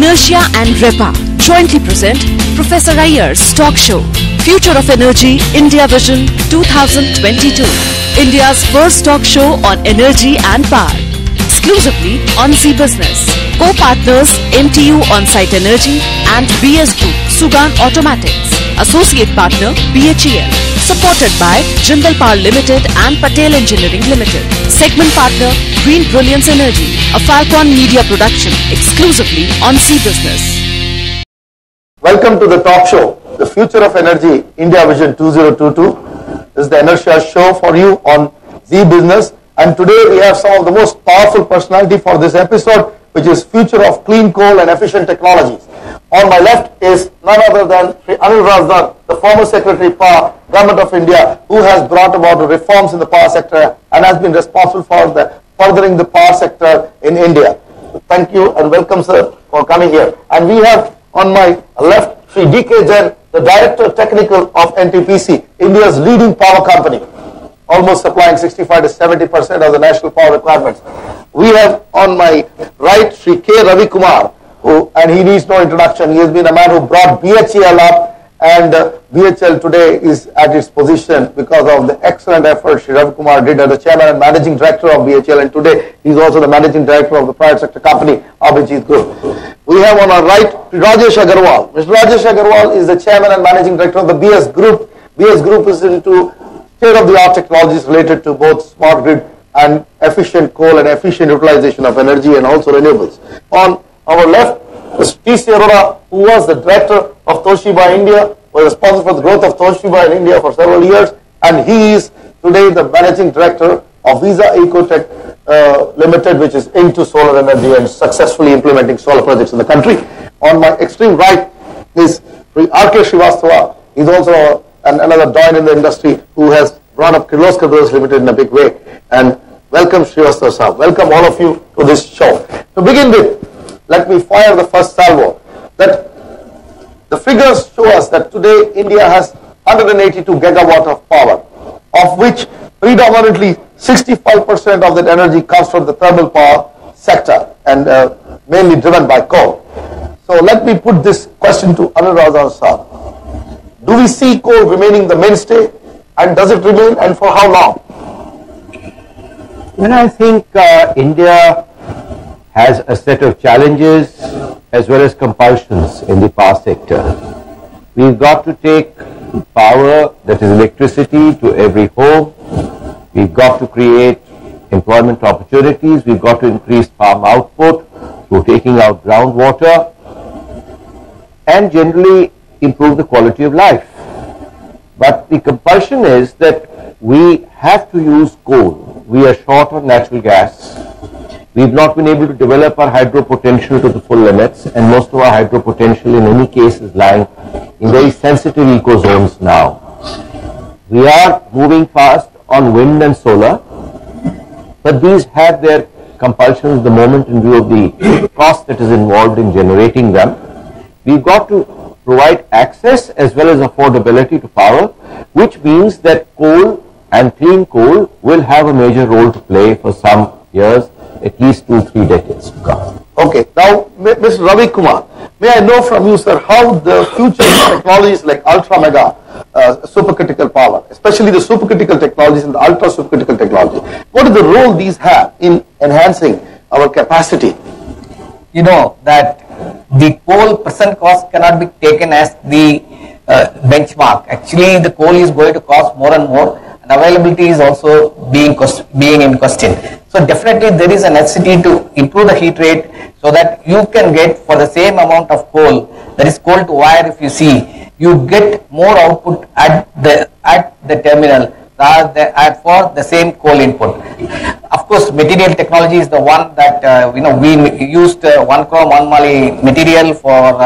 ENERTIA and REPA jointly present Professor Iyer's talk show, Future of Energy, India Vision 2022. India's first talk show on energy and power. Exclusively on Z Business. Co-partners MTU On-Site Energy and BS Group, Sugan Automatics. Associate partner BHEL. Supported by Jindal Power Limited and Patel Engineering Limited. Segment partner Green Brilliance Energy, a Falcon Media production exclusively on Z Business. Welcome to the talk show, the Future of Energy, India Vision 2022. This is the ENERTIA show for you on Z Business, and today we have some of the most powerful personality for this episode, which is Future of Clean Coal and Efficient Technologies. On my left is none other than Anil Rajdhan, the former Secretary Power, Government of India, who has brought about the reforms in the power sector and has been responsible for furthering the power sector in India. Thank you and welcome, sir, for coming here. And we have on my left Sri D.K. Jain, the Director Technical of NTPC, India's leading power company, almost supplying 65 to 70% of the national power requirements. We have on my right Sri K. Ravi Kumar, and he needs no introduction. He has been a man who brought BHEL up, and BHEL today is at its position because of the excellent effort Sri Ravi Kumar did as the Chairman and Managing Director of BHEL, and today he is also the Managing Director of the private sector company, Abhijit Group. We have on our right Rajesh Agarwal. Mr. Rajesh Agarwal is the Chairman and Managing Director of the BS Group. BS Group is into state-of-the-art technologies related to both smart grid and efficient coal and efficient utilization of energy and also renewables. On our left is T.C. Arora, who was the Director of Toshiba India, was responsible for the growth of Toshiba in India for several years, and he is today the Managing Director of Visa Ecotech Limited, which is into solar energy and successfully implementing solar projects in the country. On my extreme right is R.K. Srivastava. He's also another giant in the industry who has brought up Kirloskar Brothers Limited in a big way. And welcome, Srivastava sir. Welcome all of you to this show. To begin with, let me fire the first salvo. That the figures show us that today India has 182 gigawatt of power, of which predominantly 65% of that energy comes from the thermal power sector and mainly driven by coal. So let me put this question to Anil Rajdhan sir. Do we see coal remaining the mainstay, and does it remain, and for how long? Well, I think India has a set of challenges as well as compulsions in the power sector. We've got to take power, that is electricity, to every home. We've got to create employment opportunities. We've got to increase farm output through taking out groundwater and generally improve the quality of life. But the compulsion is that we have to use coal. We are short on natural gas. We've not been able to develop our hydro potential to the full limits, and most of our hydro potential in any case is lying in very sensitive ecozones now. We are moving fast on wind and solar, but these have their compulsions at the moment in view of the cost that is involved in generating them. We've got to provide access as well as affordability to power, which means that coal and clean coal will have a major role to play for some years, at least 2-3 decades to come. Okay, now Mr. Ravi Kumar, may I know from you, sir, how the future technologies like ultra mega supercritical power, especially the supercritical technologies and the ultra supercritical technology, what is the role these have in enhancing our capacity? You know that the coal present cost cannot be taken as the benchmark. Actually, the coal is going to cost more and more, and availability is also being in question. So definitely there is a necessity to improve the heat rate so that you can get for the same amount of coal, that is coal to wire, if you see, you get more output at the terminal rather than for the same coal input. Of course, material technology is the one that we used 1 chrome 1 moly material for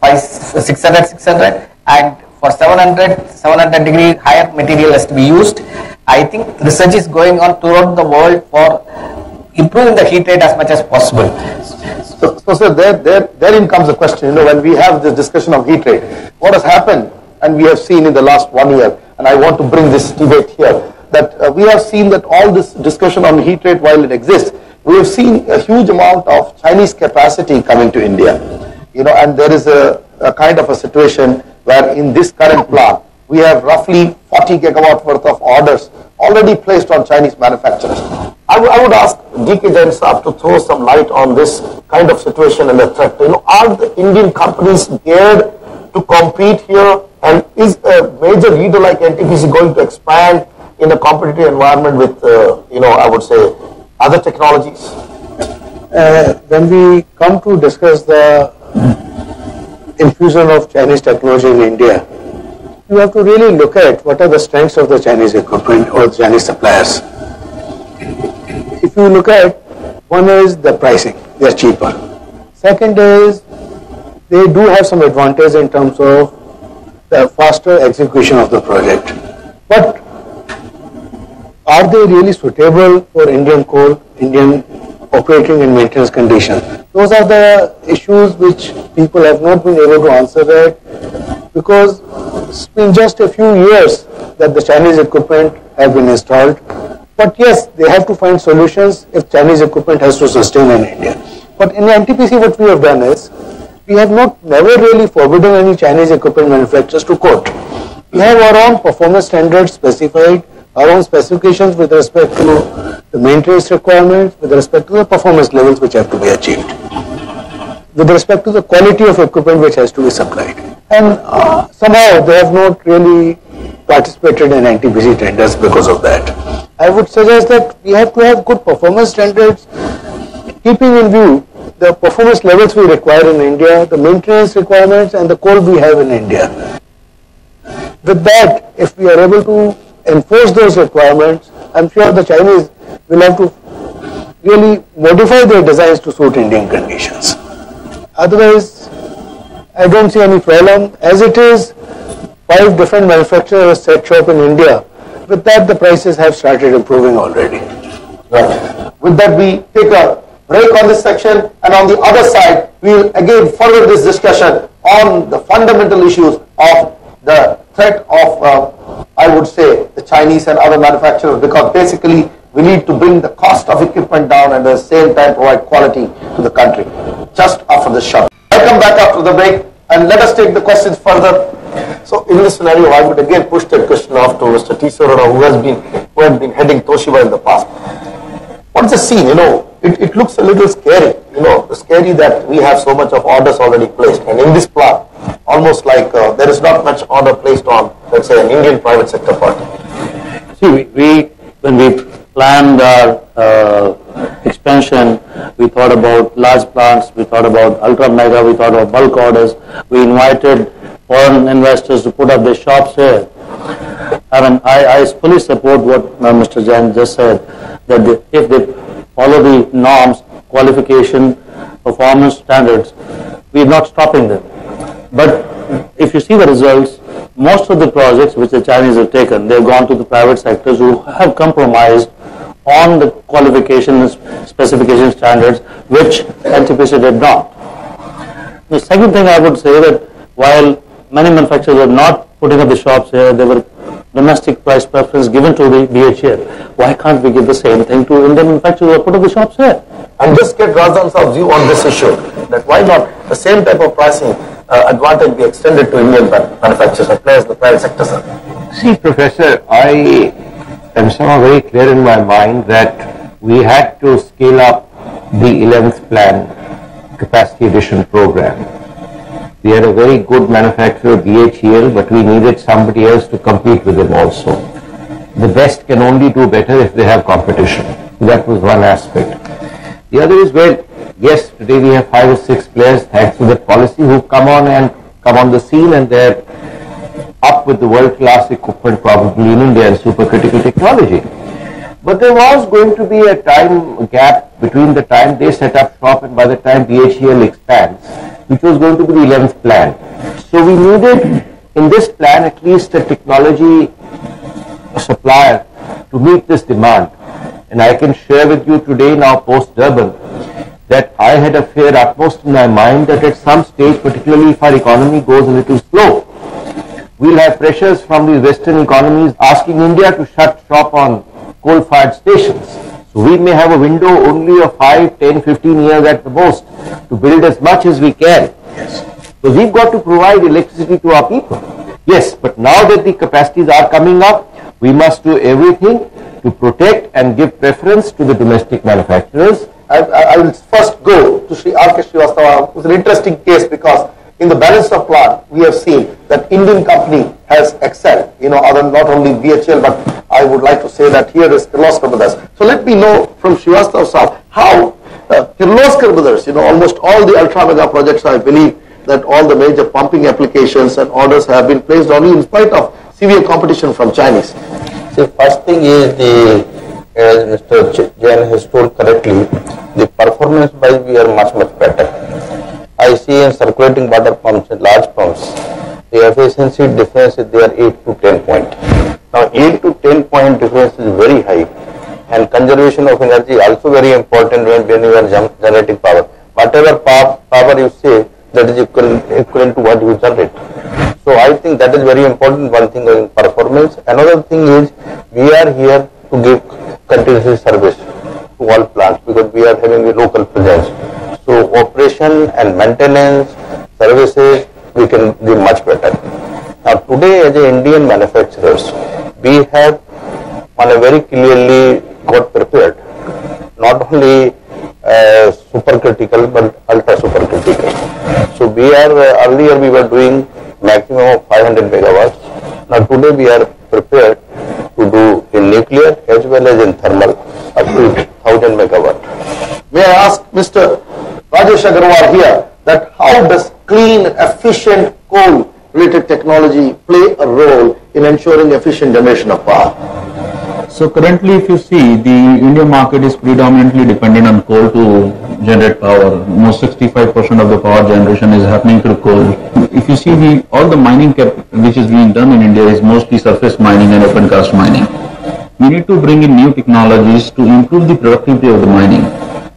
600, and for 700 degree higher material has to be used. I think research is going on throughout the world for improving the heat rate as much as possible. So sir, therein comes the question, when we have this discussion of heat rate, what has happened, and we have seen in the last 1 year, and I want to bring this debate here, that we have seen that all this discussion on heat rate, while it exists, we have seen a huge amount of Chinese capacity coming to India. and there is a kind of a situation where in this current plant, we have roughly 40 gigawatt worth of orders already placed on Chinese manufacturers. I would ask DK Jain Saab to throw some light on this kind of situation and the threat. Are the Indian companies geared to compete here, and is a major leader like NTPC going to expand in a competitive environment with, I would say, other technologies? When we come to discuss the infusion of Chinese technology in India, you have to really look at what are the strengths of the Chinese equipment or the Chinese suppliers. If you look at, one is the pricing, they are cheaper. Second is, they do have some advantage in terms of the faster execution of the project. But are they really suitable for Indian coal, Indian operating and maintenance conditions? Those are the issues which people have not been able to answer that, because it's been just a few years that the Chinese equipment have been installed. But yes, they have to find solutions if Chinese equipment has to sustain in India. But in the NTPC, what we have done is, we have never really forbidden any Chinese equipment manufacturers to quote. We have our own performance standards specified, our own specifications with respect to the maintenance requirements, with respect to the performance levels which have to be achieved, with respect to the quality of equipment which has to be supplied. And somehow they have not really participated in NTPC tenders because of that. I would suggest that we have to have good performance standards, keeping in view the performance levels we require in India, the maintenance requirements and the coal we have in India. With that, if we are able to enforce those requirements, I'm sure the Chinese will have to really modify their designs to suit Indian conditions. Otherwise, I don't see any problem. As it is, 5 different manufacturers set shop in India. With that, the prices have started improving already. Right. With that, we take a break on this section, and on the other side, we will again further this discussion on the fundamental issues of the threat of, I would say, the Chinese and other manufacturers, because basically we need to bring the cost of equipment down and at the same time provide quality to the country. Just after the shot. Welcome back after the break, and let us take the questions further. So in this scenario, I would again push that question off to Mr. T. Sarora, who has been heading Toshiba in the past. What's the scene? It looks a little scary. Scary that we have so much of orders already placed, and in this plant, almost like there is not much order placed on, let's say, an Indian private sector party. See, when we planned our expansion, we thought about large plants, we thought about ultra mega, we thought about bulk orders. We invited foreign investors to put up their shops here. I fully support what Mr. Jain just said, that if they follow the norms, qualification, performance standards, we are not stopping them. But if you see the results, most of the projects which the Chinese have taken, they have gone to the private sectors who have compromised on the qualification specification standards, which NTPC did not. The second thing I would say that while many manufacturers are not putting up the shops here, there were domestic price preference given to the BHEL. Why can't we give the same thing to Indian manufacturers who put up the shops here? And just get Rajan Saab's view on this issue, that why not the same type of pricing advantage be extended to Indian manufacturers and players in the private sector, sir? See, Professor, I am somehow very clear in my mind that we had to scale up the 11th plan capacity addition program. We had a very good manufacturer, BHEL, but we needed somebody else to compete with them also. The best can only do better if they have competition. That was one aspect. The other is, well, yes, today we have 5 or 6 players, thanks to the policy, who come on the scene, and they're up with the world-class equipment probably in India and supercritical technology. But there was going to be a time gap between the time they set up shop and by the time BHEL expands, which was going to be the 11th plan. So we needed in this plan at least a technology supplier to meet this demand. And I can share with you today, now post-Durban, that I had a fear utmost in my mind that at some stage, particularly if our economy goes a little slow, we'll have pressures from these Western economies asking India to shut shop on coal-fired stations. So we may have a window only of 5, 10, 15 years at the most to build as much as we can. Yes. So we've got to provide electricity to our people. Yes, but now that the capacities are coming up, we must do everything to protect and give preference to the domestic manufacturers. I will first go to Sri R.K. Srivastava. It was an interesting case because in the balance of plant, we have seen that Indian company has excelled, not only BHL, but I would like to say that here is Kirloskar Brothers. So let me know from Srivastava sir, how Kirloskar Brothers, almost all the ultra mega projects, I believe that all the major pumping applications and orders have been placed only in spite of severe competition from Chinese. See, first thing is as Mr. Jain has told correctly, the performance wise we are much better. I see in circulating water pumps and large pumps, the efficiency difference is there 8 to 10 point. Now 8 to 10 point difference is very high, and conservation of energy also very important when you are generating power. Whatever power you say, that is equivalent to what you generate. So I think that is very important, one thing in performance. Another thing is we are here to give continuous service to all plants because we are having a local presence. So operation and maintenance services we can give much better. Now today as Indian manufacturers, we have very clearly got prepared, not only supercritical but ultra supercritical. So we are, earlier we were doing maximum of 500 megawatts. Now today we are prepared to do in nuclear as well as in thermal up to 1000 megawatt. May I ask Mr. Rajesh Agarwal here that how does clean, efficient coal related technology play a role in ensuring efficient generation of power? So currently if you see, the Indian market is predominantly dependent on coal to generate power. Most 65% of the power generation is happening through coal. If you see all the mining which is being done in India is mostly surface mining and open cast mining. We need to bring in new technologies to improve the productivity of the mining.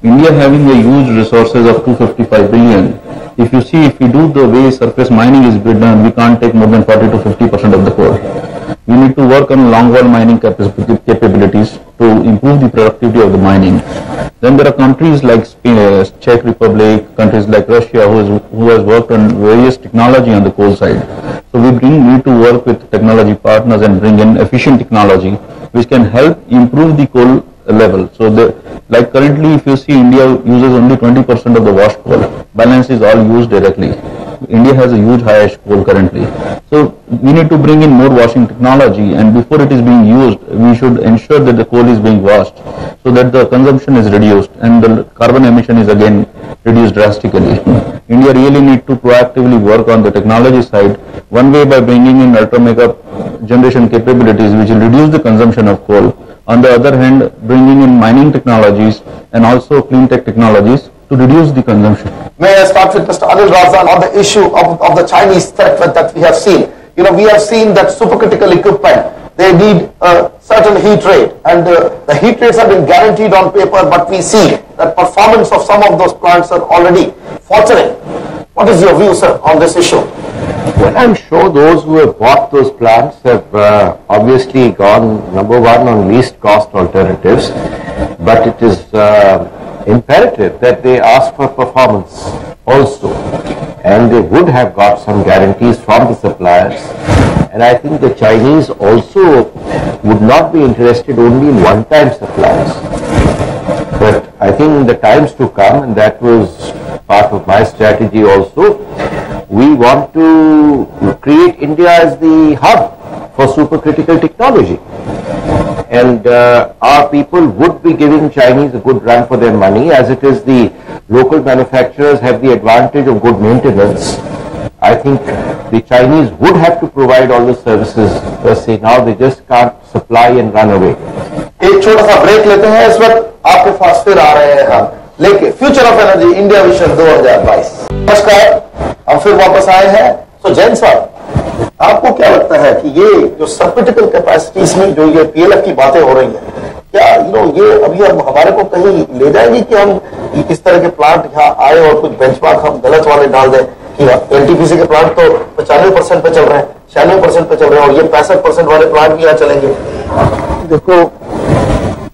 India having a huge resources of 255 billion. If you see, if we do the way surface mining is being done, we can't take more than 40 to 50% of the coal. We need to work on long wall mining capabilities to improve the productivity of the mining. Then there are countries like Spain, Czech Republic, countries like Russia who has worked on various technology on the coal side. So we need to work with technology partners and bring in efficient technology which can help improve the coal level. So like currently if you see, India uses only 20% of the washed coal. Balance is all used directly. India has a huge high ash coal currently. So we need to bring in more washing technology, and before it is being used, we should ensure that the coal is being washed so that the consumption is reduced and the carbon emission is again reduced drastically. India really need to proactively work on the technology side, one way by bringing in ultra mega generation capabilities which will reduce the consumption of coal. On the other hand, bringing in mining technologies and also clean tech technologies to reduce the consumption. May I start with Mr. Anil Razan on the issue of the Chinese threat that we have seen. We have seen that supercritical equipment, they need a certain heat rate, and the heat rates have been guaranteed on paper, but we see that performance of some of those plants are already faltering. What is your view, sir, on this issue? Well, I'm sure those who have bought those plants have obviously gone, number one, on least cost alternatives, but it is imperative that they ask for performance also, and they would have got some guarantees from the suppliers. And I think the Chinese also would not be interested only in one-time supplies. But I think in the times to come, and that was part of my strategy also, we want to create India as the hub for supercritical technology. And our people would be giving Chinese a good run for their money, as it is the local manufacturers have the advantage of good maintenance. I think the Chinese would have to provide all the services per se. Now they just can't supply and run away. एक छोटा सा break लेते हैं, इस वक्त आपके पास फिर आ रहे हैं हम लेके future of energy India vision 2022। नमस्कार, हम फिर वापस आए हैं। तो जैन साहब, आपको क्या लगता है कि ये जो सबक्रिटिकल कैपेसिटीज में जो ये पीएलएफ की बातें हो रही हैं, क्या ये अभी हम हमारे को कहीं ले जाएंगे कि हम इस तरह के प्लांट यहाँ आए और कुछ बेंचमार्क हम गलत वाले डाल दें कि एनटीपीसी के प्लांट तो 95% पे चल रहे हैं, 96% पे चल रहे हैं, और ये 65% वाले प्लांट भी यहाँ चलेंगे? देखो,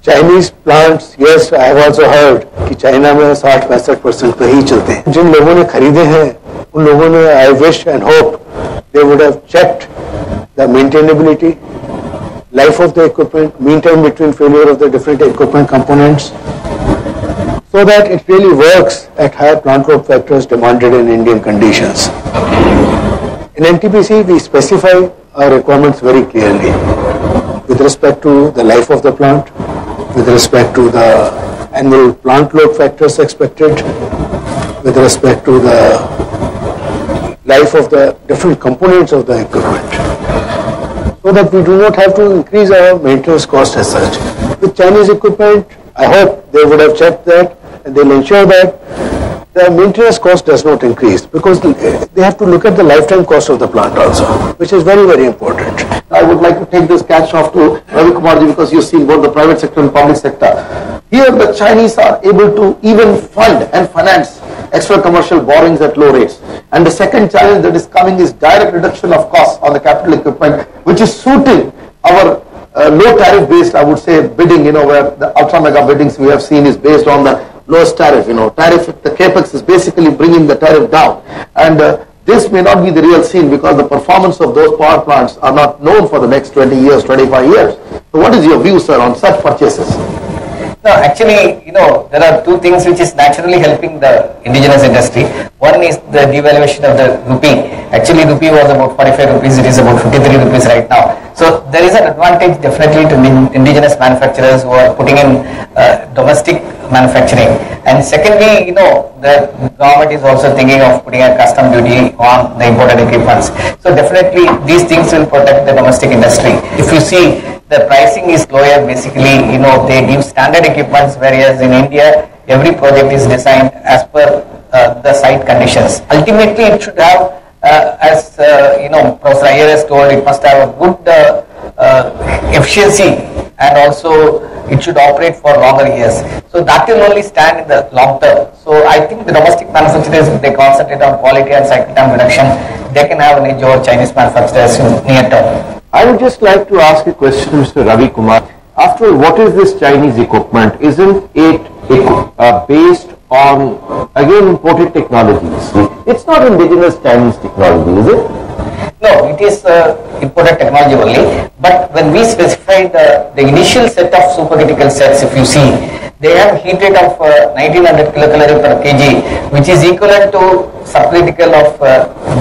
Chinese plants, yes, I have also heard कि चाइना में 60-65% पे ही चलते हैं। जिन लोगों ने खरीदे हैं उन लोगों ने, I wish and hope they would have checked the maintainability, life of the equipment, mean time between failure of the different equipment components, so that it really works at higher plant load factors demanded in Indian conditions. In NTPC, we specify our requirements very clearly with respect to the life of the plant, with respect to the annual plant load factors expected, with respect to the life of the different components of the equipment, so that we do not have to increase our maintenance cost as such. With Chinese equipment, I hope they would have checked that and they'll ensure that the maintenance cost does not increase, because they have to look at the lifetime cost of the plant also, which is very, very important. I would like to take this catch off to Ravi Kumarji, because you've seen both the private sector and public sector. Here the Chinese are able to even fund and finance extra commercial borrowings at low rates. And the second challenge that is coming is direct reduction of costs on the capital equipment, which is suiting our low tariff based, I would say, bidding, where the ultra mega biddings we have seen is based on the lowest tariff, the capex is basically bringing the tariff down. And this may not be the real scene, because the performance of those power plants are not known for the next 20 years, 25 years. So what is your view, sir, on such purchases? No, actually, there are two things which is naturally helping the indigenous industry. One is the devaluation of the rupee. Actually, rupee was about 45 rupees, it is about 53 rupees right now. So there is an advantage definitely to indigenous manufacturers who are putting in domestic manufacturing. And secondly, the government is also thinking of putting a custom duty on the imported equipments. So definitely these things will protect the domestic industry. If you see, the pricing is lower basically, they give standard equipments, whereas in India, every project is designed as per the site conditions. Ultimately, it should have, as Prof. Iyer has told, it must have a good efficiency, and also it should operate for longer years. So that will only stand in the long term. So I think the domestic manufacturers, if they concentrate on quality and cycle time reduction, they can have an edge over Chinese manufacturers in near term. I would just like to ask a question to Mr. Ravi Kumar. After all, what is this Chinese equipment? Isn't it based on, again, imported technologies? It's not indigenous Chinese technology, is it? No, it is imported technology only. But when we specified the initial set of supercritical sets, if you see, they have heat rate of 1900 kilocalorie per kg, which is equivalent to subcritical of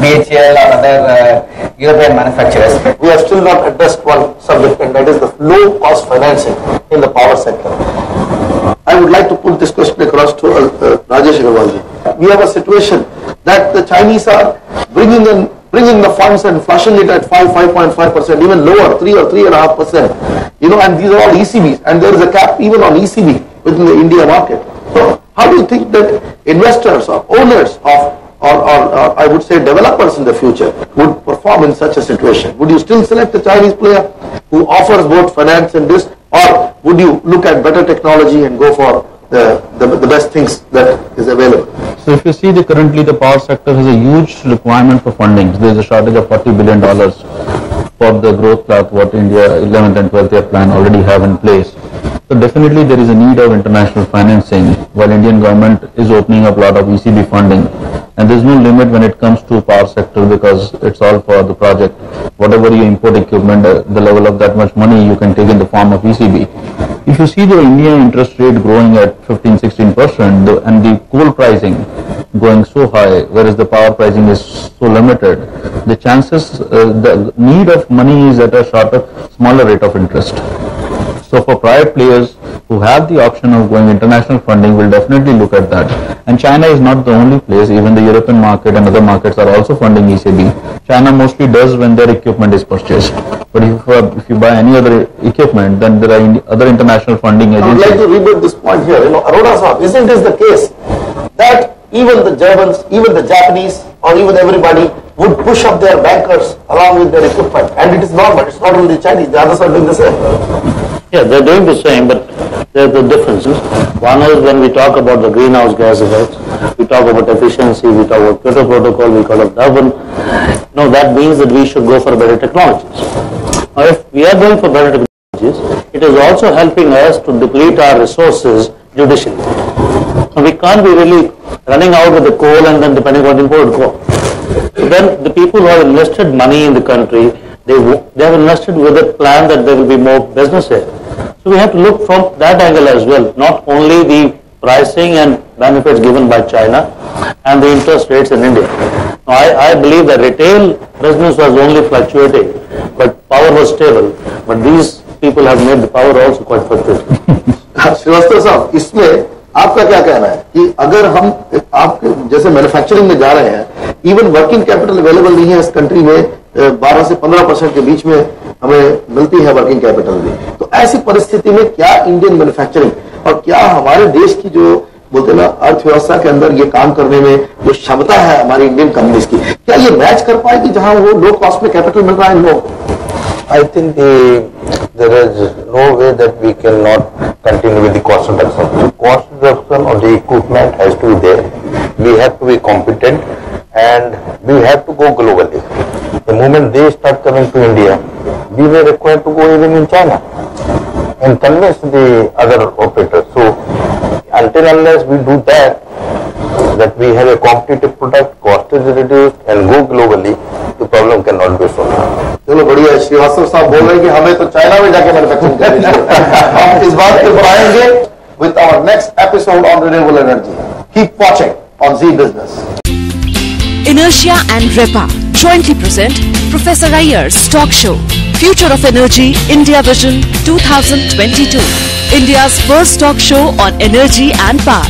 BHL or other European manufacturers. We have still not addressed one subject, and that is the low cost financing in the power sector. I would like to put this question across to Rajesh Agarwalji. We have a situation that the Chinese are bringing the funds and flushing it at 5.5%, even lower, 3 or 3.5%. And these are all ECBs, and there is a cap even on ECB within the India market. So how do you think that investors or owners of, or I would say developers in the future would perform in such a situation? Would you still select a Chinese player who offers both finance and this, or would you look at better technology and go for the best things that is available? So if you see, currently the power sector has a huge requirement for funding. There is a shortage of $40 billion for the growth path what India 11th and 12th year plan already have in place. So definitely there is a need of international financing, while Indian government is opening up a lot of ECB funding. And there is no limit when it comes to power sector, because it's all for the project. Whatever you import equipment, the level of that much money you can take in the form of ECB. If you see the Indian interest rate growing at 15-16% and the coal pricing going so high, whereas the power pricing is so limited, the chances, the need of money is at a smaller rate of interest. So for private players who have the option of going international funding will definitely look at that. And China is not the only place, even the European market and other markets are also funding ECB. China mostly does when their equipment is purchased. But if you buy any other equipment, then there are other international funding agencies. I would like to rebuild this point here. Arora-san, isn't this the case that even the Germans, even the Japanese, or even everybody would push up their bankers along with their equipment? And it is normal. It's not only the Chinese, the others are doing the same. Yeah, they're doing the same, but there are the differences. One is when we talk about the greenhouse gas effects, we talk about efficiency, we talk about Kyoto Protocol, we talk about Durban. No, that means that we should go for better technologies. Now, if we are going for better technologies, it is also helping us to deplete our resources judicially. We can't be really running out with the coal and then depending on imported coal. Then the people who have invested money in the country, they have invested with a plan that there will be more business here. So we have to look from that angle as well, not only the pricing and benefits given by China and the interest rates in India. Now, I believe that retail business was only fluctuating, but power was stable. But these people have made the power also quite fluctuating. Srivastava साहब, इसमें आपका क्या कहना है कि अगर हम आप जैसे मैन्युफैक्चरिंग में जा रहे हैं, इवन वर्किंग कैपिटल अवेलेबल नहीं है इस कंट्री में, 12 से 15% के बीच में हमें मिलती है वर्किंग कैपिटल भी, तो ऐसी परिस्थिति में क्या इंडियन मैन्युफैक्चरिंग और क्या हमारे देश की जो बोलते ना अर्थव्यवस्था के अंदर ये काम करने में जो क्षमता है हमारी इंडियन कंपनीज की, क्या ये मैच कर पाएगी जहां वो लो कॉस्ट में कैपिटल मिल रहा है इन लोग? I think there is no way that we cannot continue with the cost reduction. The cost reduction on the equipment has to be there. We have to be competent and we have to go globally. The moment they start coming to India, we were required to go even in China and convince the other operators. So until unless we do that we have a competitive product, cost is reduced and go globally, the problem cannot be solved. चलो बढ़िया है, श्रीवास्तव साहब बोल रहे हैं कि हमें तो चाइना में जाके मैन्युफैक्चरिंग करनी चाहिए। हम इस बात पे बढ़ाएंगे with our next episode on renewable energy. Keep watching on Z Business. Inertia and REPA jointly present Professor Iyer's talk show, Future of Energy, India Vision 2022. India's first talk show on energy and power.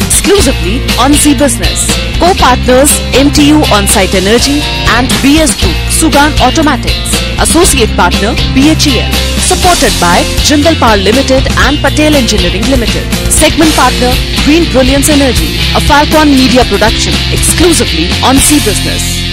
Exclusively on Z Business. Co-partners MTU On-Site Energy and BS Group, Sugan Automatics. Associate partner BHEL. Supported by Jindal Power Limited and Patel Engineering Limited. Segment partner Green Brilliance Energy. A Falcon Media production exclusively on Z Business.